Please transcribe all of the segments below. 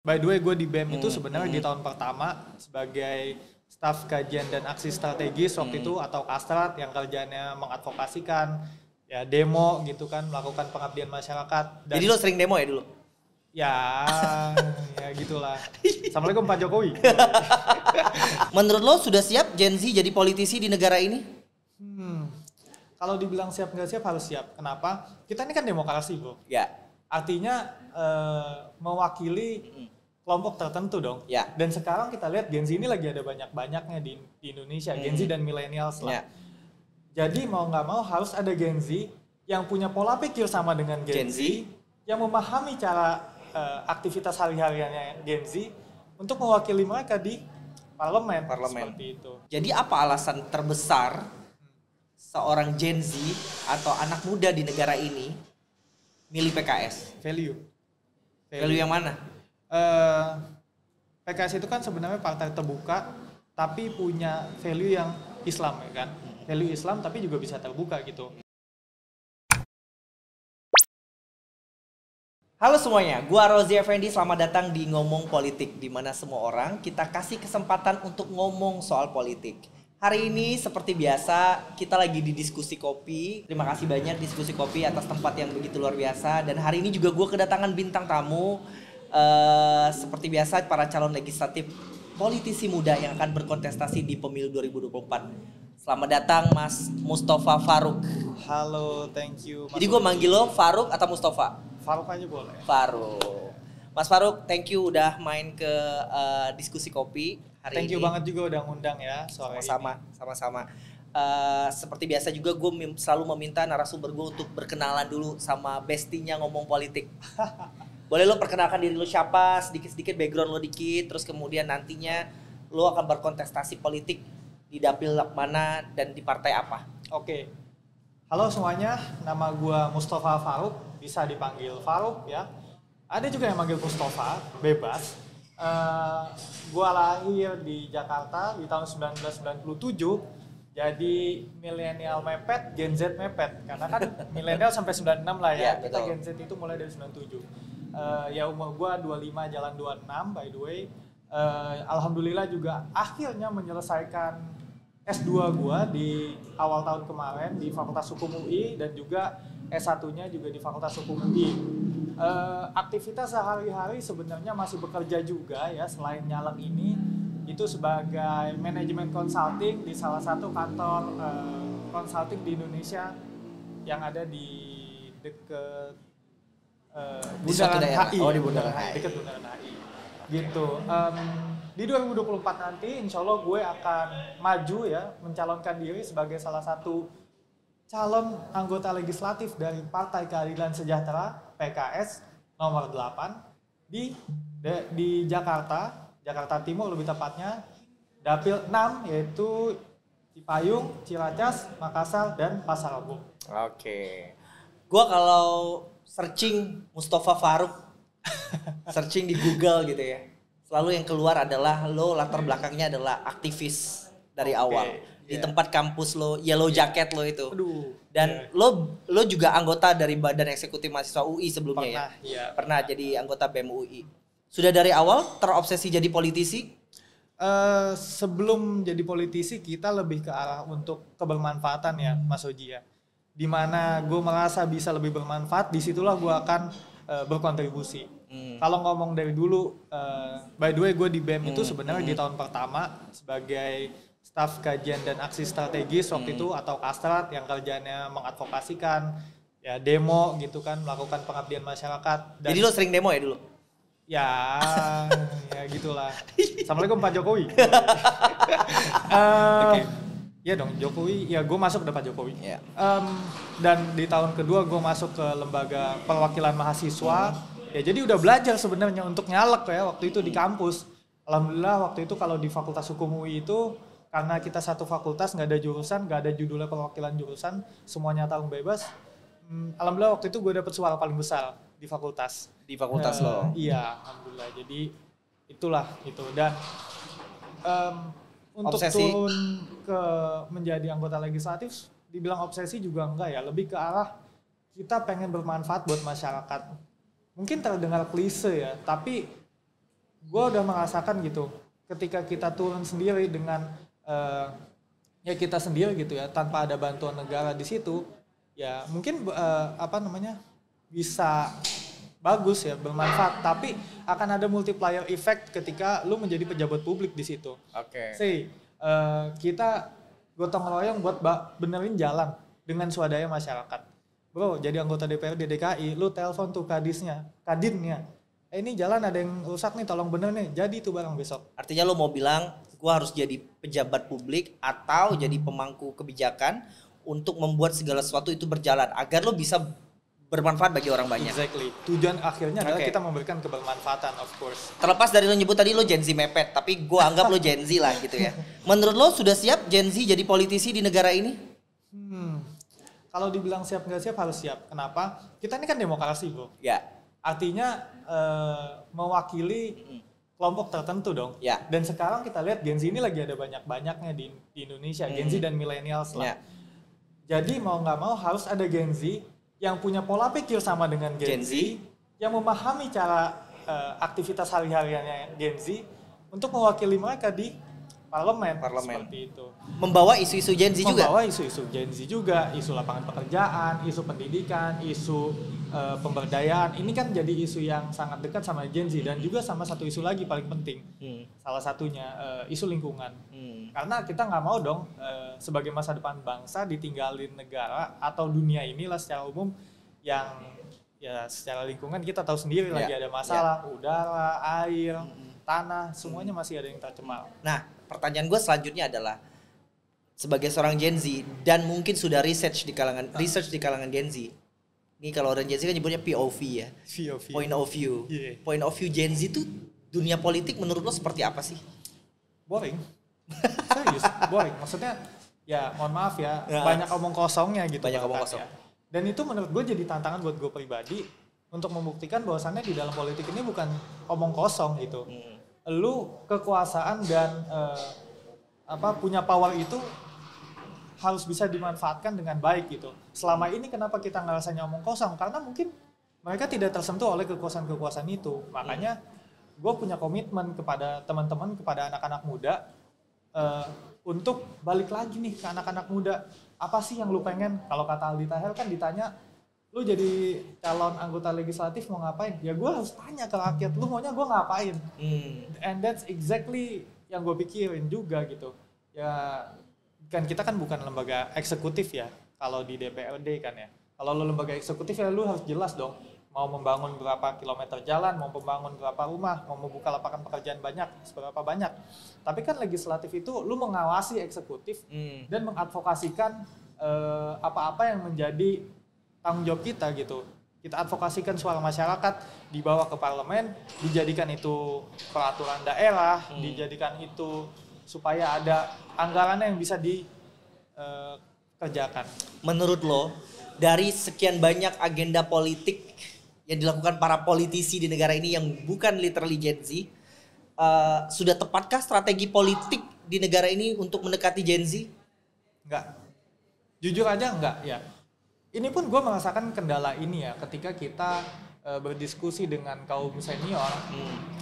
By the way, gue di BEM itu sebenarnya di tahun pertama sebagai staf kajian dan aksi strategis waktu itu atau Kastrat yang kerjanya mengadvokasikan ya demo gitu kan, melakukan pengabdian masyarakat. Jadi lo sering demo ya dulu? Ya, ya gitulah. Assalamualaikum Pak Jokowi. Menurut lo sudah siap Gen Z jadi politisi di negara ini? Kalau dibilang siap nggak siap harus siap. Kenapa? Kita ini kan demokrasi bro. Ya. Artinya mewakili kelompok tertentu dong. Ya. Dan sekarang kita lihat Gen Z ini lagi ada banyak-banyaknya di Indonesia. Gen Z dan millennials lah. Ya. Jadi mau nggak mau harus ada Gen Z yang punya pola pikir sama dengan Gen Z, yang memahami cara aktivitas hari-hariannya Gen Z untuk mewakili mereka di parlemen. Seperti itu. Jadi apa alasan terbesar seorang Gen Z atau anak muda di negara ini milih PKS? Value yang mana? PKS itu kan sebenarnya partai terbuka tapi punya value yang Islam ya kan. Value Islam tapi juga bisa terbuka gitu. Halo semuanya, gua Rozi Effendi, selamat datang di Ngomong Politik, di mana semua orang kita kasih kesempatan untuk ngomong soal politik. Hari ini seperti biasa kita lagi di Diskusi Kopi. Terima kasih banyak Diskusi Kopi atas tempat yang begitu luar biasa. Dan hari ini juga gue kedatangan bintang tamu. Seperti biasa para calon legislatif politisi muda yang akan berkontestasi di pemilu 2024. Selamat datang Mas Mustafa Faruk. Halo, thank you. Jadi gue manggil lo Faruk atau Mustafa? Faruk aja boleh. Faruk. Mas Faruk, thank you udah main ke Diskusi Kopi hari thank you ini. banget juga udah ngundang ya sore Sama-sama. Seperti biasa juga gue selalu meminta narasumber gue untuk berkenalan dulu sama bestinya ngomong politik. Boleh lo perkenalkan diri lo siapa, sedikit-sedikit background lo dikit, terus kemudian nantinya lo akan berkontestasi politik di dapil mana dan di partai apa? Oke. Halo semuanya, nama gua Mustafa Faruk, bisa dipanggil Faruk ya. Ada juga yang manggil Mustafa, bebas. Gua lahir di Jakarta di tahun 1997. Jadi milenial mepet, Gen Z mepet. Karena kan milenial sampai 96 lah ya. Ya, kita betul. Gen Z itu mulai dari 97. Ya umur gua 25 jalan 26 by the way. Alhamdulillah juga akhirnya menyelesaikan S2 gua di awal tahun kemarin di Fakultas Hukum UI dan juga S1-nya juga di Fakultas Hukum UI. Aktivitas sehari-hari sebenarnya masih bekerja juga ya selain nyalek ini, itu sebagai manajemen consulting di salah satu kantor consulting di Indonesia yang ada di dekat Bundaran HI. Oh, di Bundaran HI. Dekat Bundaran HI. Gitu. Di 2024 nanti insya Allah gue akan maju ya, mencalonkan diri sebagai salah satu calon anggota legislatif dari Partai Keadilan Sejahtera PKS nomor 8 di Jakarta Timur lebih tepatnya, dapil 6 yaitu Cipayung, Ciracas, Makassar, dan Pasar Rebo. Oke. Gua kalau searching Mustafa Faruk, searching di Google gitu ya, selalu yang keluar adalah lo latar belakangnya adalah aktivis dari awal. Di tempat kampus lo, yellow jacket lo itu. Aduh. Dan lo juga anggota dari Badan Eksekutif Mahasiswa UI sebelumnya pernah jadi anggota BEM UI. Sudah dari awal terobsesi jadi politisi? Sebelum jadi politisi kita lebih ke arah untuk kebermanfaatan ya Mas Oji ya. Dimana gue merasa bisa lebih bermanfaat, disitulah gue akan berkontribusi. Kalau ngomong dari dulu, by the way gue di BEM itu sebenarnya di tahun pertama sebagai staf kajian dan aksi strategis waktu itu atau Kastrat yang kerjanya mengadvokasikan ya demo gitu kan, melakukan pengabdian masyarakat. Dan jadi lo sering demo ya dulu? Ya gitulah. Assalamualaikum Pak Jokowi. Ya dong Jokowi, ya gue masuk dapat Jokowi. Dan di tahun kedua gue masuk ke lembaga perwakilan mahasiswa. Ya jadi udah belajar sebenarnya untuk nyalek ya waktu itu di kampus. Alhamdulillah waktu itu kalau di Fakultas Hukum UI itu karena kita satu fakultas nggak ada jurusan, nggak ada judulnya perwakilan jurusan, semuanya tarung bebas. Alhamdulillah waktu itu gue dapet suara paling besar di fakultas. Di fakultas lo? Iya, alhamdulillah. Jadi itulah itu. Dan untuk obsesi. turun ke menjadi anggota legislatif, dibilang obsesi juga enggak ya. Lebih ke arah kita pengen bermanfaat buat masyarakat. Mungkin terdengar klise ya, tapi gue udah merasakan gitu ketika kita turun sendiri dengan ya kita sendiri gitu ya tanpa ada bantuan negara di situ ya mungkin bisa bagus ya bermanfaat tapi akan ada multiplier effect ketika lu menjadi pejabat publik di situ. Oke. Kita gotong royong buat benerin jalan dengan swadaya masyarakat. Bro, jadi anggota DPRD DKI, lu telepon tuh kadinnya. Ini jalan ada yang rusak nih, tolong bener nih. Jadi itu barang besok. Artinya lo mau bilang gua harus jadi pejabat publik atau jadi pemangku kebijakan untuk membuat segala sesuatu itu berjalan agar lo bisa bermanfaat bagi orang banyak. Exactly. Tujuan akhirnya adalah kita memberikan kebermanfaatan, of course. Terlepas dari lo nyebut tadi lo Gen Z mepet, tapi gua anggap lo Gen Z lah gitu ya. Menurut lo sudah siap Gen Z jadi politisi di negara ini? Kalau dibilang siap nggak siap harus siap. Kenapa? Kita ini kan demokrasi, bro. Ya. Artinya mewakili kelompok tertentu dong. Ya. Dan sekarang kita lihat Gen Z ini lagi ada banyak-banyaknya di Indonesia. Gen Z dan millennials lah. Ya. Jadi mau nggak mau harus ada Gen Z yang punya pola pikir sama dengan Gen Z, yang memahami cara aktivitas hari-hariannya Gen Z untuk mewakili mereka di parlemen. Seperti itu. Membawa isu-isu Gen Z juga? Membawa isu-isu Gen Z juga, isu lapangan pekerjaan, isu pendidikan, isu pemberdayaan. Ini kan jadi isu yang sangat dekat sama Gen Z dan juga sama satu isu lagi paling penting. Salah satunya isu lingkungan. Karena kita nggak mau dong sebagai masa depan bangsa ditinggalin negara atau dunia inilah secara umum yang ya secara lingkungan kita tahu sendiri lagi ada masalah udara, air, tanah, semuanya masih ada yang tercemar. Nah, pertanyaan gue selanjutnya adalah sebagai seorang Gen Z dan mungkin sudah research di kalangan Gen Z. Ini kalau orang Gen Z kan nyebutnya POV ya. Point of view. Yeah. Point of view Gen Z itu dunia politik menurut lo seperti apa sih? Boring. Serius, boring. Maksudnya ya mohon maaf ya, banyak omong kosongnya gitu. Banyak omong kosong. Dan itu menurut gue jadi tantangan buat gue pribadi untuk membuktikan bahwasannya di dalam politik ini bukan omong kosong gitu. Lu kekuasaan dan punya power itu harus bisa dimanfaatkan dengan baik gitu. Selama ini kenapa kita ngerasanya omong kosong? Karena mungkin mereka tidak tersentuh oleh kekuasaan-kekuasaan itu. Makanya gue punya komitmen kepada teman-teman, kepada anak-anak muda untuk balik lagi nih ke anak-anak muda. Apa sih yang lu pengen? Kalau kata Aldi Taher kan ditanya, lu jadi calon anggota legislatif mau ngapain? Ya gue harus tanya ke rakyat, lu maunya gue ngapain? And that's exactly yang gue pikirin juga gitu. Ya kan kita kan bukan lembaga eksekutif ya, kalau di DPRD kan ya. Kalau lu lembaga eksekutif ya lu harus jelas dong. Mau membangun berapa kilometer jalan, mau membangun berapa rumah, mau membuka lapangan pekerjaan seberapa banyak. Tapi kan legislatif itu lu mengawasi eksekutif dan mengadvokasikan apa-apa yang menjadi tanggung jawab kita gitu. Kita advokasikan suara masyarakat, dibawa ke parlemen, dijadikan itu peraturan daerah, dijadikan itu supaya ada anggarannya yang bisa dikerjakan. Menurut lo, dari sekian banyak agenda politik yang dilakukan para politisi di negara ini yang bukan literally Gen Z, sudah tepatkah strategi politik di negara ini untuk mendekati Gen Z? Enggak. Jujur aja enggak ya. Ini pun gue merasakan kendala ini ya ketika kita berdiskusi dengan kaum senior.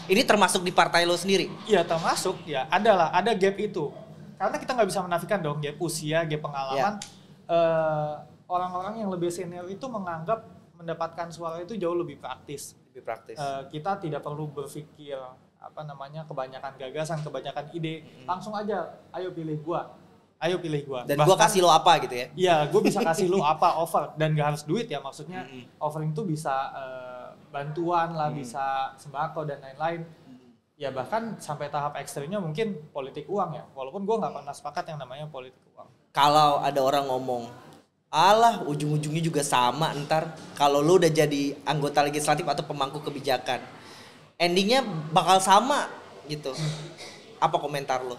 Ini termasuk di partai lo sendiri? Iya termasuk ya, ada gap itu. Karena kita nggak bisa menafikan dong gap usia, gap pengalaman. Orang-orang yang lebih senior itu menganggap mendapatkan suara itu jauh lebih praktis. Kita tidak perlu berpikir kebanyakan gagasan, kebanyakan ide. Langsung aja, ayo pilih gua. Dan gue kasih lo apa gitu ya? Iya, gue bisa kasih lo apa offer dan gak harus duit ya maksudnya. Offering itu bisa bantuan lah, bisa sembako dan lain-lain. Ya bahkan sampai tahap ekstrimnya mungkin politik uang ya. Walaupun gue nggak pernah sepakat yang namanya politik uang. Kalau ada orang ngomong, alah ujung-ujungnya juga sama ntar kalau lo udah jadi anggota legislatif atau pemangku kebijakan, endingnya bakal sama gitu. Apa komentar lo?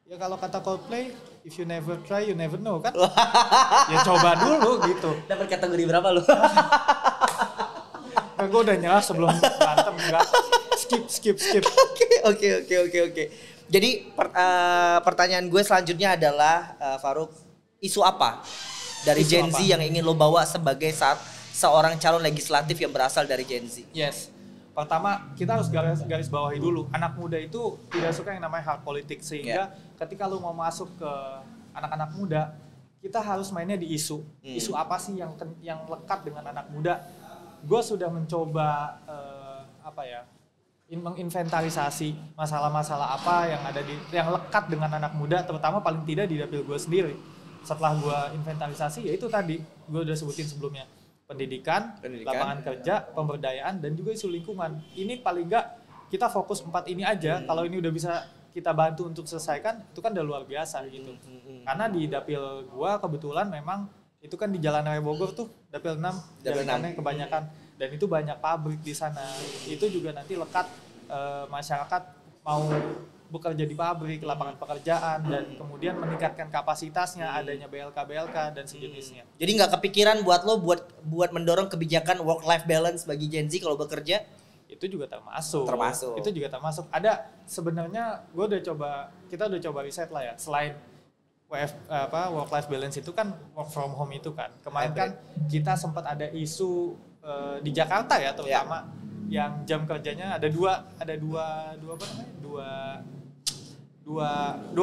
Ya kalau kata Coldplay, if you never try, you never know kan? Ya coba dulu gitu. Dapat kategori berapa lo? Nah, gue udah nyerah sebelum berantem enggak. Skip. Oke. Jadi pertanyaan gue selanjutnya adalah Farouk, isu apa dari Gen Z yang ingin lo bawa sebagai seorang calon legislatif yang berasal dari Gen Z? Yes. pertama kita harus garis bawahi dulu, anak muda itu tidak suka yang namanya hard politik, sehingga ketika lu mau masuk ke anak-anak muda, kita harus mainnya di isu. Isu apa sih yang lekat dengan anak muda? Gue sudah mencoba menginventarisasi masalah-masalah apa yang lekat dengan anak muda, terutama paling tidak di dapil gue sendiri. Setelah gue inventarisasi, ya itu tadi gue udah sebutin sebelumnya, pendidikan, lapangan kerja, pemberdayaan, dan juga isu lingkungan. Ini paling enggak kita fokus 4 ini aja. Kalau ini udah bisa kita bantu untuk selesaikan, itu kan udah luar biasa gitu. Karena di dapil gue kebetulan memang itu kan di Jalan Raya Bogor tuh, dapil 6, jalanannya kebanyakan, dan itu banyak pabrik di sana. Itu juga nanti lekat masyarakat mau bekerja di pabrik, lapangan pekerjaan, dan kemudian meningkatkan kapasitasnya, adanya BLK dan sejenisnya. Jadi nggak kepikiran buat lo buat mendorong kebijakan work life balance bagi Gen Z kalau bekerja? Itu juga termasuk. Itu juga termasuk. Ada sebenarnya kita udah coba riset lah ya. Selain work life balance itu kan work from home itu kan. Kemarin kan kita sempat ada isu di Jakarta ya terutama yang jam kerjanya ada dua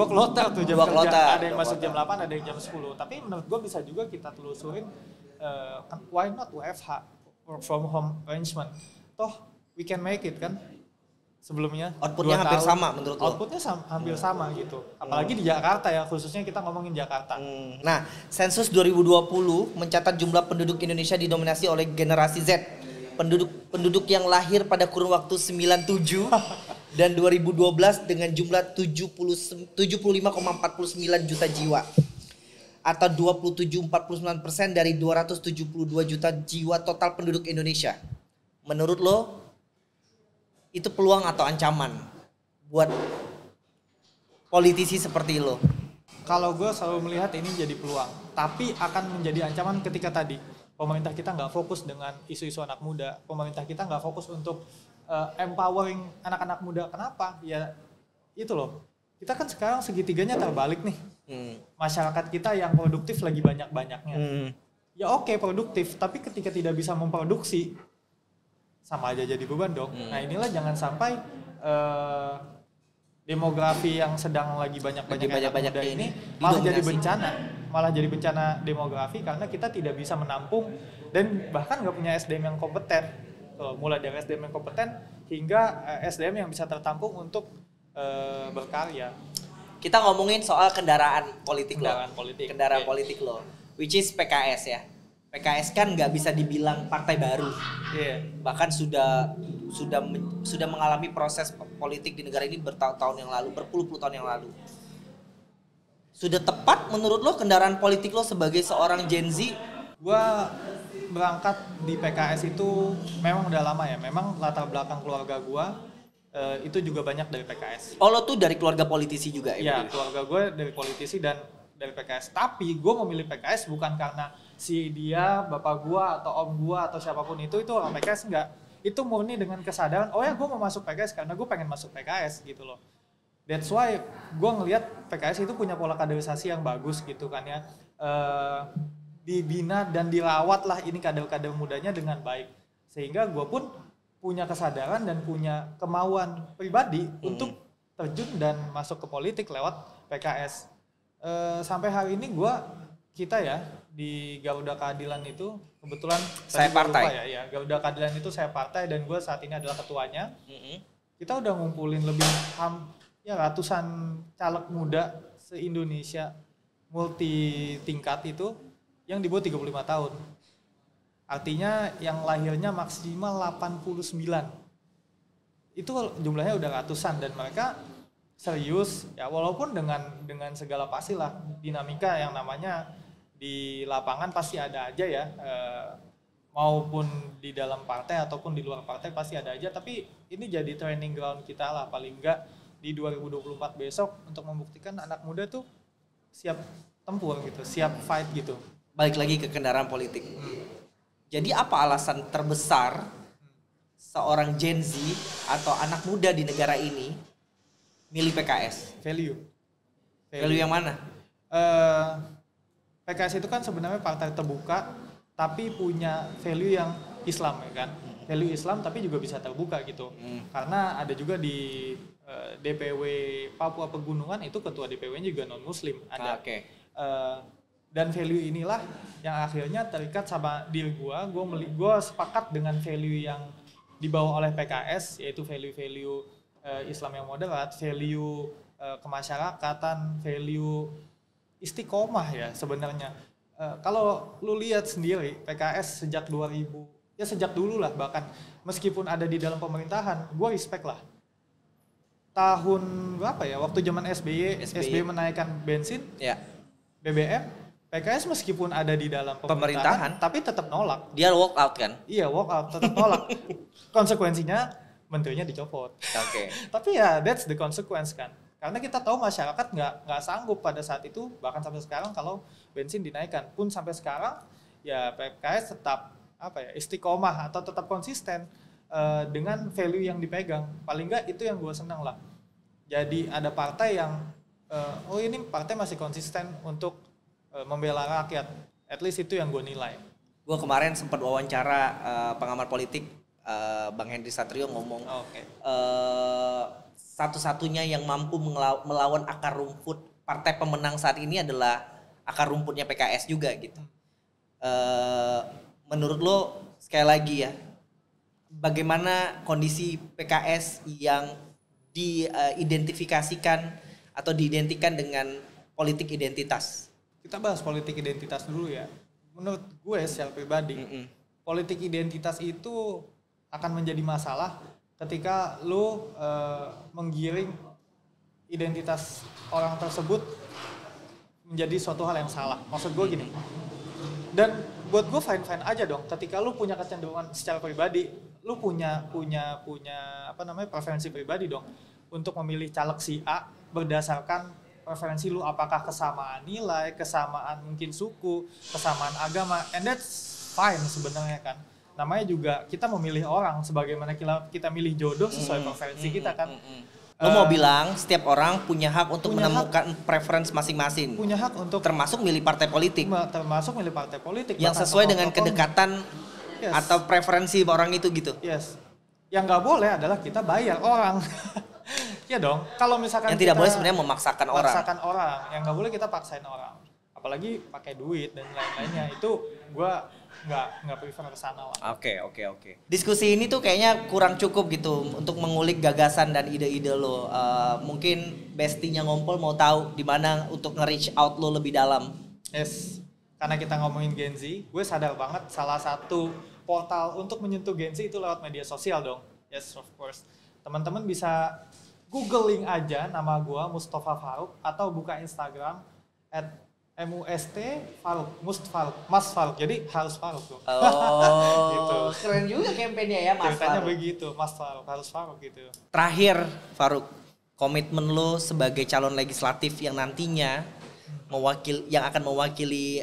kloter tuh jam kerja. Ada yang masuk jam 8, ada yang jam 10. Tapi menurut gue bisa juga kita telusurin why not WFH, work from home arrangement. Toh we can make it kan. Sebelumnya outputnya hampir sama menurut lo? Outputnya hampir sama gitu. Apalagi di Jakarta ya, khususnya kita ngomongin Jakarta. Nah, sensus 2020 mencatat jumlah penduduk Indonesia didominasi oleh generasi Z. Penduduk yang lahir pada kurun waktu 97 dan 2012 dengan jumlah 75,49 juta jiwa atau 27,49% dari 272 juta jiwa total penduduk Indonesia. Menurut lo itu peluang atau ancaman buat politisi seperti lo? Kalau gue selalu melihat ini jadi peluang, tapi akan menjadi ancaman ketika tadi pemerintah kita nggak fokus dengan isu-isu anak muda, pemerintah kita nggak fokus untuk empowering anak-anak muda. Kenapa? Ya itu loh, kita kan sekarang segitiganya terbalik nih. Masyarakat kita yang produktif lagi banyak-banyaknya. Ya oke, produktif, tapi ketika tidak bisa memproduksi, sama aja jadi beban dong. Nah inilah jangan sampai demografi yang sedang lagi banyak-banyak muda ini malah jadi bencana demografi karena kita tidak bisa menampung dan bahkan nggak punya SDM yang kompeten. Mulai dari SDM yang kompeten hingga SDM yang bisa tertampung untuk berkarya. Kita ngomongin soal kendaraan politik lo, which is PKS ya. PKS kan nggak bisa dibilang partai baru, bahkan sudah mengalami proses politik di negara ini bertahun-tahun yang lalu, berpuluh-puluh tahun yang lalu. Sudah tepat menurut lo kendaraan politik lo sebagai seorang Gen Z? Gua berangkat di PKS itu memang udah lama ya, memang latar belakang keluarga gua itu juga banyak dari PKS. Oh lo tuh dari keluarga politisi juga ya? Iya, keluarga gue dari politisi dan dari PKS. Tapi gue memilih PKS bukan karena si dia, bapak gue atau om gue atau siapapun itu orang PKS, enggak. Itu murni dengan kesadaran, oh ya gue mau masuk PKS karena gue pengen masuk PKS gitu loh. That's why gue ngelihat PKS itu punya pola kaderisasi yang bagus gitu kan ya. Dibina dan dirawat lah ini kader-kader mudanya dengan baik. Sehingga gue pun punya kesadaran dan punya kemauan pribadi untuk terjun dan masuk ke politik lewat PKS. Sampai hari ini kita ya di Garuda Keadilan itu kebetulan saya partai Garuda Keadilan itu saya partai dan gue saat ini adalah ketuanya. Kita udah ngumpulin lebih ratusan caleg muda se-Indonesia multi tingkat itu yang di bawah 35 tahun. Artinya yang lahirnya maksimal 89. Itu jumlahnya udah ratusan dan mereka serius ya, walaupun dengan segala pastilah dinamika yang namanya di lapangan pasti ada aja ya, maupun di dalam partai ataupun di luar partai pasti ada aja, tapi ini jadi training ground kita lah paling enggak di 2024 besok untuk membuktikan anak muda tuh siap tempur gitu, siap fight gitu. Balik lagi ke kendaraan politik. Jadi apa alasan terbesar seorang Gen Z atau anak muda di negara ini milih PKS? Value yang mana? PKS itu kan sebenarnya partai terbuka tapi punya value yang Islam ya kan. Value Islam tapi juga bisa terbuka gitu. Karena ada juga di DPW Papua Pegunungan itu ketua DPW-nya juga non muslim ada. Dan value inilah yang akhirnya terikat sama diri gue sepakat dengan value yang dibawa oleh PKS, yaitu value-value Islam yang moderat, value kemasyarakatan, value istiqomah ya sebenarnya. Kalau lu lihat sendiri PKS sejak 2000, ya sejak dulu lah, bahkan meskipun ada di dalam pemerintahan, gue respect lah. Tahun berapa ya, waktu zaman SBY menaikkan bensin, BBM, PKS meskipun ada di dalam pemerintahan tapi tetap nolak. Dia walk out kan? Iya, walk out, tetap nolak. Konsekuensinya menterinya dicopot. Tapi ya that's the consequence kan. Karena kita tahu masyarakat nggak sanggup pada saat itu, bahkan sampai sekarang kalau bensin dinaikkan. Pun sampai sekarang ya PKS tetap istiqomah atau tetap konsisten dengan value yang dipegang. Paling nggak itu yang gue senang lah. Jadi ada partai yang ini partai masih konsisten untuk membela rakyat. At least itu yang gue nilai. Gue kemarin sempat wawancara pengamat politik Bang Henry Satrio ngomong satu-satunya yang mampu melawan akar rumput partai pemenang saat ini adalah akar rumputnya PKS juga gitu. Menurut lo sekali lagi ya, bagaimana kondisi PKS yang diidentifikasikan atau diidentikan dengan politik identitas? Kita bahas politik identitas dulu ya. Menurut gue secara pribadi, politik identitas itu akan menjadi masalah ketika lu menggiring identitas orang tersebut menjadi suatu hal yang salah. Maksud gue gini. Dan buat gue fine aja dong ketika lu punya kecenderungan secara pribadi, lu punya preferensi pribadi dong untuk memilih caleg si A berdasarkan preferensi lu, apakah kesamaan nilai, kesamaan mungkin suku, kesamaan agama, and that's fine sebenarnya kan. Namanya juga kita memilih orang sebagaimana kita milih jodoh sesuai preferensi kita kan. Lo mau bilang setiap orang punya hak untuk menemukan preferensi masing-masing. Punya hak untuk termasuk milih partai politik. Termasuk milih partai politik. Yang sesuai dengan kedekatan atau preferensi orang itu gitu. Yes. Yang nggak boleh adalah kita bayar orang. Ya dong. Kalau misalkan yang tidak boleh sebenarnya memaksakan orang. Yang nggak boleh kita paksain orang. Apalagi pakai duit dan lain-lainnya. Itu gue nggak prefer ke sana lah. Oke. Diskusi ini tuh kayaknya kurang cukup gitu untuk mengulik gagasan dan ide-ide lo. Mungkin bestinya Ngompol mau tahu di mana untuk nge-reach out lo lebih dalam. Yes. Karena kita ngomongin Gen Z, gue sadar banget salah satu portal untuk menyentuh Gen Z itu lewat media sosial dong. Yes, of course. Teman-teman bisa googling aja nama gue Mustafa Faruk atau buka Instagram @MUST Faruk, Mas Faruk. Jadi harus Faruk tuh. Gitu. Keren juga kampanye ya Mas Ceritanya Faruk. Begitu, Mas Faruk, harus Faruk gitu. Terakhir Faruk, komitmen lo sebagai calon legislatif yang nantinya yang akan mewakili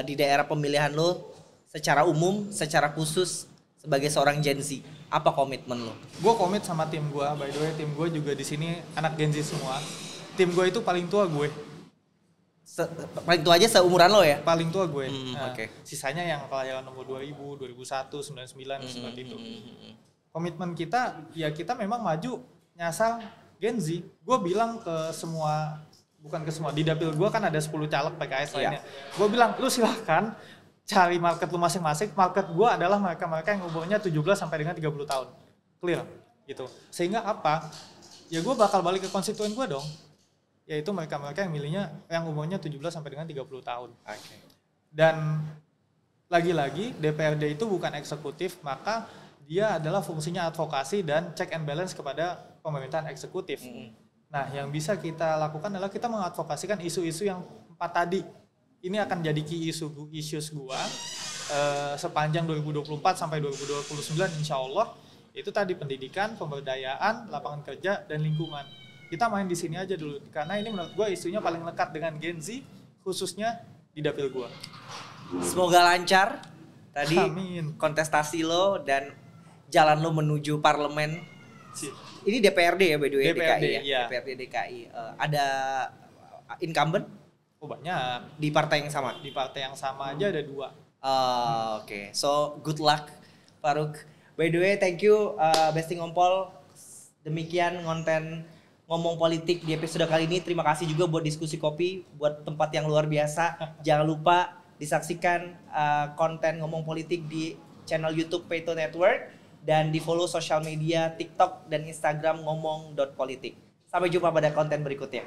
di daerah pemilihan lo secara umum, secara khusus sebagai seorang Gen Z. Apa komitmen lo? Gue komit sama tim gue. By the way, tim gue juga di sini anak Gen Z semua. Tim gue itu paling tua gue. Paling tua aja seumuran lo ya? Paling tua gue. Sisanya yang kelahiran nomor 2000, 2001, 99 seperti itu. Komitmen kita, ya kita memang maju nyasar Gen Z. Gue bilang ke semua, bukan ke semua, di dapil gue kan ada 10 caleg PKS lainnya. Gue bilang, lu silahkan cari market lu masing-masing. Market gue adalah mereka-mereka yang umurnya 17 sampai dengan 30 tahun. Clear gitu. Sehingga apa? Ya gue bakal balik ke konstituen gue dong. Yaitu mereka-mereka yang milihnya yang umurnya 17 sampai dengan 30 tahun. Dan lagi-lagi DPRD itu bukan eksekutif, maka dia adalah fungsinya advokasi dan check and balance kepada pemerintahan eksekutif. Nah, yang bisa kita lakukan adalah kita mengadvokasikan isu-isu yang 4 tadi. Ini akan jadi key issues gua sepanjang 2024 sampai 2029 insya Allah. Itu tadi pendidikan, pemberdayaan, lapangan kerja, dan lingkungan. Kita main di sini aja dulu, karena ini menurut gua isunya paling lekat dengan Gen Z, khususnya di dapil gua. Semoga lancar tadi. Amin. Kontestasi lo dan jalan lo menuju parlemen. Ini DPRD ya by the way, DKI ya. Iya. DPRD DKI. Ada incumbent? Oh banyak. Di partai yang sama? Di partai yang sama aja ada 2. Oke. So good luck Faruk. By the way, thank you Besti Ngompol. Demikian konten ngomong politik di episode kali ini. Terima kasih juga buat diskusi kopi, buat tempat yang luar biasa. Jangan lupa disaksikan konten ngomong politik di channel YouTube Peito Network dan di follow sosial media TikTok dan Instagram ngomong.politik. Sampai jumpa pada konten berikutnya.